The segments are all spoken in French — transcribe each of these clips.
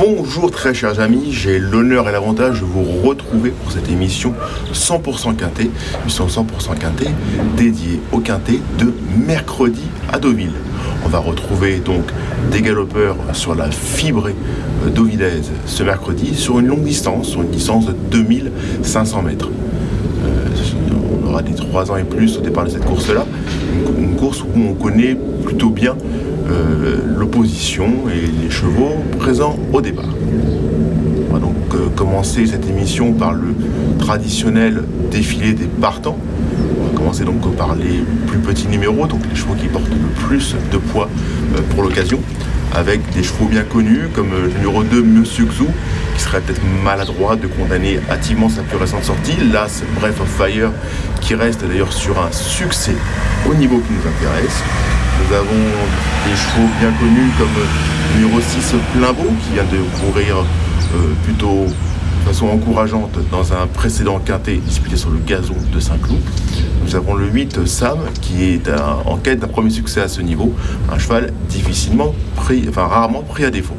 Bonjour très chers amis, j'ai l'honneur et l'avantage de vous retrouver pour cette émission 100% Quintet, émission 100% Quintet dédiée au Quintet de mercredi à Deauville. On va retrouver donc des galopeurs sur la fibrée deauvillaise ce mercredi sur une longue distance, sur une distance de 2500 mètres. On aura des 3 ans et plus au départ de cette course-là, une course où on connaît plutôt bien l'opposition et les chevaux présents au départ. On va donc commencer cette émission par le traditionnel défilé des partants. On va commencer donc par les plus petits numéros, donc les chevaux qui portent le plus de poids pour l'occasion, avec des chevaux bien connus comme le numéro 2 Monsieur Xu, qui serait peut-être maladroit de condamner hâtivement sa plus récente sortie, l'As Breath of Fire, qui reste d'ailleurs sur un succès au niveau qui nous intéresse. Nous avons des chevaux bien connus comme le numéro 6 Plein Beau, qui vient de courir plutôt de façon encourageante dans un précédent quintet disputé sur le gazon de Saint-Cloud. Nous avons le 8 Sam, qui est en quête d'un premier succès à ce niveau, un cheval rarement pris à défaut.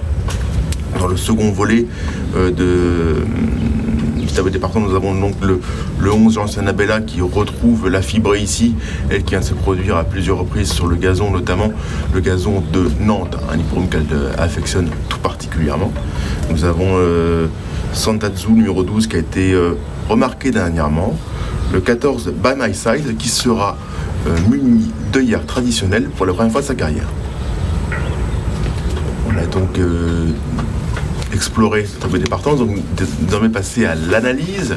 Dans le second volet du tableau départant, nous avons donc le 11 Jean Annabella qui retrouve la fibrée ici, elle qui vient de se produire à plusieurs reprises sur le gazon, notamment le gazon de Nantes, un hippodrome qu'elle affectionne tout particulièrement. Nous avons Santazu numéro 12 qui a été remarqué dernièrement, le 14 By My Side qui sera muni d'œillères traditionnelles pour la première fois de sa carrière. On a donc explorer ce tableau départant, donc désormais passer à l'analyse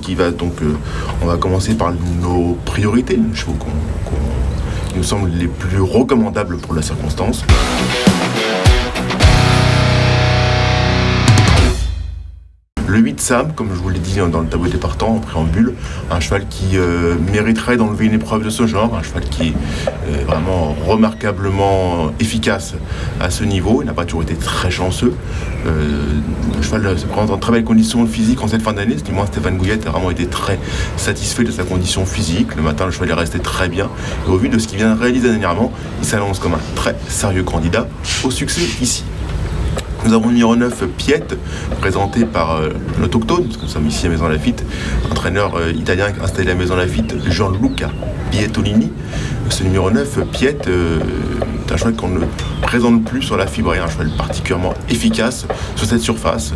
qui va donc, on va commencer par nos priorités, les chevaux qui nous semblent les plus recommandables pour la circonstance. Le 8 Sam, comme je vous l'ai dit dans le tableau départant, en préambule, un cheval qui mériterait d'enlever une épreuve de ce genre, un cheval qui est vraiment remarquablement efficace à ce niveau. Il n'a pas toujours été très chanceux. Le cheval se présente en très belles conditions physiques en cette fin d'année. Du moins, Stéphane Gouillette a vraiment été très satisfait de sa condition physique. Le matin, le cheval est resté très bien. Et au vu de ce qu'il vient de réaliser dernièrement, il s'annonce comme un très sérieux candidat au succès ici. Nous avons le numéro 9 Piette, présenté par l'autochtone, parce que nous sommes ici à Maison Lafitte, entraîneur italien installé à Maison Lafitte, Gianluca Pietolini. Ce numéro 9 Piette est un cheval qu'on ne présente plus sur la fibrée, un cheval particulièrement efficace sur cette surface.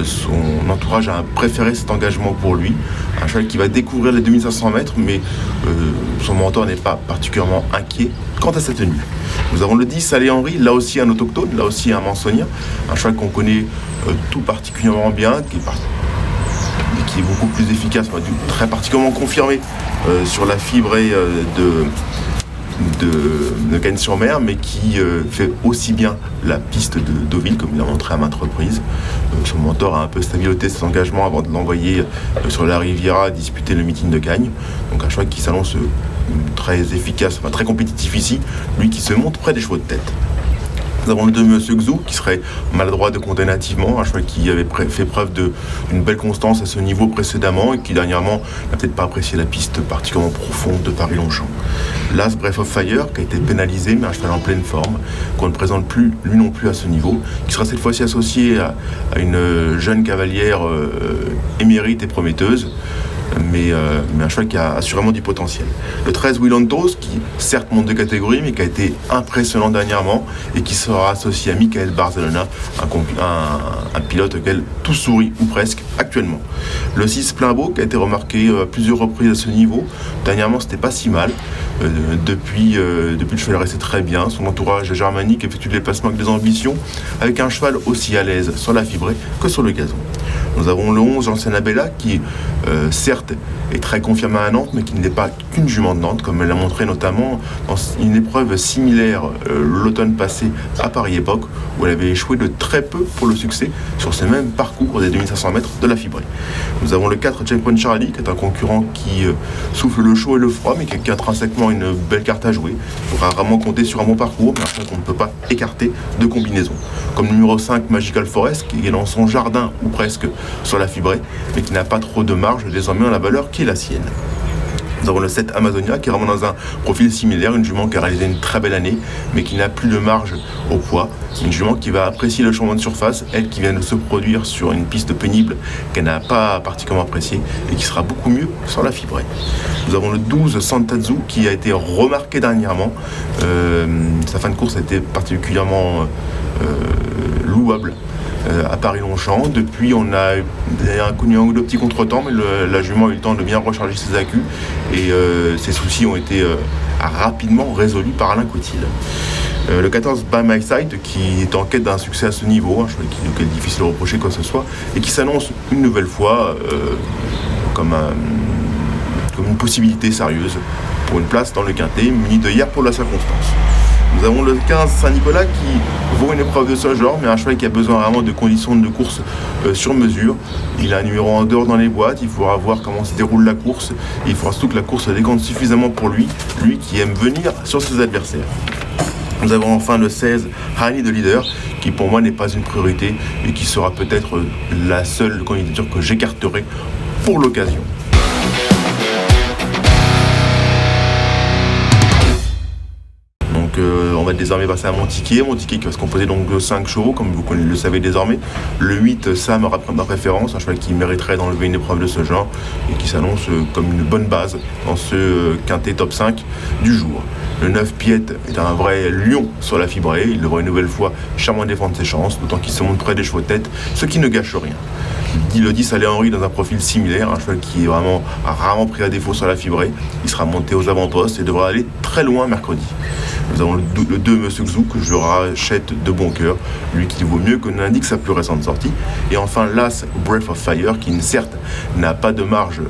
Son entourage a préféré cet engagement pour lui, un cheval qui va découvrir les 2500 mètres, mais son mentor n'est pas particulièrement inquiet quant à sa tenue. Nous avons le 10 Allé Henry, là aussi un autochtone, là aussi un Mansonien, un cheval qu'on connaît tout particulièrement bien, qui est beaucoup plus efficace, très particulièrement confirmé sur la fibrée de Cannes-sur-Mer, mais qui fait aussi bien la piste de Deauville, comme il a montré à maintes reprises. Son mentor a un peu stabilisé ses engagements avant de l'envoyer sur la Riviera disputer le meeting de Cagnes. Donc un cheval qui s'annonce très efficace, très compétitif ici, lui qui se monte près des chevaux de tête. Nous avons le 2 Monsieur Xu qui serait maladroit de condamner hâtivement, un cheval qui avait fait preuve d'une belle constance à ce niveau précédemment et qui dernièrement n'a peut-être pas apprécié la piste particulièrement profonde de Paris-Longchamp. L'As Breath of Fire qui a été pénalisé, mais un cheval en pleine forme, qu'on ne présente plus lui non plus à ce niveau, qui sera cette fois-ci associé à une jeune cavalière émérite et prometteuse, mais un cheval qui a assurément du potentiel. Le 13 Willantos, qui certes monte de catégorie, mais qui a été impressionnant dernièrement et qui sera associé à Michael Barzalona, un pilote auquel tout sourit, ou presque, actuellement. Le 6 Plein Beau, qui a été remarqué à plusieurs reprises à ce niveau. Dernièrement, c'était pas si mal. Depuis, le cheval est resté très bien. Son entourage germanique effectue des déplacements avec des ambitions, avec un cheval aussi à l'aise sur la fibrée que sur le gazon. Nous avons le 11 Jean Annabella, qui certes est très confirmé à Nantes, mais qui n'est pas qu'une jument de Nantes, comme elle l'a montré notamment dans une épreuve similaire l'automne passé à Paris Époque, où elle avait échoué de très peu pour le succès sur ce même parcours des 2500 mètres de la fibrée. Nous avons le 4 Checkpoint Charlie, qui est un concurrent qui souffle le chaud et le froid, mais qui a intrinsèquement une belle carte à jouer. Il faudra vraiment compter sur un bon parcours, mais un qu'on ne peut pas écarter de combinaison. Comme le numéro 5 Magical Forest, qui est dans son jardin ou presque sur la fibrée, mais qui n'a pas trop de marge désormais dans la valeur qui est la sienne. Nous avons le 7 Amazonia qui est vraiment dans un profil similaire, une jument qui a réalisé une très belle année, mais qui n'a plus de marge au poids. Une jument qui va apprécier le changement de surface, elle qui vient de se produire sur une piste pénible qu'elle n'a pas particulièrement appréciée et qui sera beaucoup mieux sur la fibrée. Nous avons le 12 Santazu qui a été remarqué dernièrement. Sa fin de course a été particulièrement louable. À Paris-Longchamp. Depuis, on a connu un ou deux petits contretemps, mais la jument a eu le temps de bien recharger ses accus et ses soucis ont été rapidement résolus par Alain Coutil. Le 14 By My Side qui est en quête d'un succès à ce niveau, je crois qu'il est difficile de reprocher quoi que ce soit, et qui s'annonce une nouvelle fois comme une possibilité sérieuse pour une place dans le quintet, muni de hier pour la circonstance. Nous avons le 15 Saint-Nicolas qui vaut une épreuve de ce genre, mais un cheval qui a besoin vraiment de conditions de course sur mesure. Il a un numéro en dehors dans les boîtes, il faudra voir comment se déroule la course, et il faudra surtout que la course se décante suffisamment pour lui qui aime venir sur ses adversaires. Nous avons enfin le 16 Honey de Leader, qui pour moi n'est pas une priorité et qui sera peut-être la seule candidature que j'écarterai pour l'occasion. On va désormais passer à mon ticket qui va se composer donc de 5 chevaux, comme vous le savez désormais. Le 8, Sam aura ma préférence, un cheval qui mériterait d'enlever une épreuve de ce genre et qui s'annonce comme une bonne base dans ce quintet top 5 du jour. Le 9, Piette, est un vrai lion sur la fibrée, il devrait une nouvelle fois charmant défendre ses chances, d'autant qu'il se monte près des chevaux de tête, ce qui ne gâche rien. Le 10, Allez Henry, dans un profil similaire, un cheval qui est vraiment rarement pris à défaut sur la fibrée. Il sera monté aux avant-postes et devra aller très loin mercredi. Nous avons le 2, Monsieur Xou, que je rachète de bon cœur, lui qui vaut mieux que n'indique sa plus récente sortie. Et enfin, l'As, Breath of Fire, qui certes n'a pas de marge,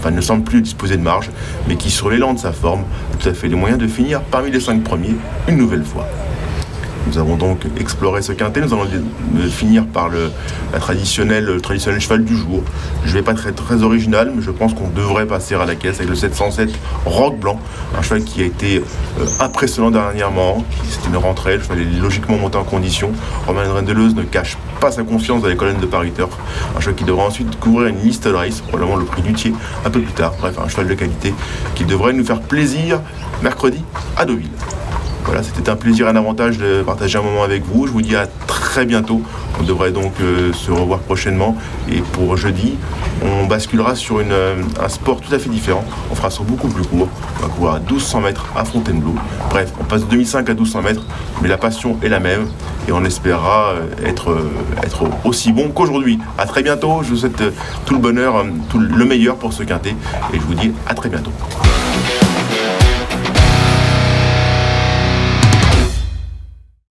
ne semble plus disposer de marge, mais qui sur l'élan de sa forme a tout à fait les moyens de finir parmi les 5 premiers une nouvelle fois. Nous avons donc exploré ce quintet, nous allons finir par le traditionnel cheval du jour. Je ne vais pas être très original, mais je pense qu'on devrait passer à la caisse avec le 707 Rock Blanc, un cheval qui a été impressionnant dernièrement, c'était une rentrée, le cheval est logiquement monté en condition. Romain Rendeleuze ne cache pas sa confiance dans les colonnes de Paris Turf, un cheval qui devra ensuite couvrir une liste de race, probablement le prix du Thiers un peu plus tard. Bref, un cheval de qualité qui devrait nous faire plaisir mercredi à Deauville. Voilà, c'était un plaisir et un avantage de partager un moment avec vous. Je vous dis à très bientôt. On devrait donc se revoir prochainement. Et pour jeudi, on basculera sur un sport tout à fait différent. On fera sur beaucoup plus court. On va courir à 1200 mètres à Fontainebleau. Bref, on passe de 2005 à 1200 mètres, mais la passion est la même. Et on espérera être aussi bon qu'aujourd'hui. À très bientôt. Je vous souhaite tout le bonheur, tout le meilleur pour ce quintet. Et je vous dis à très bientôt.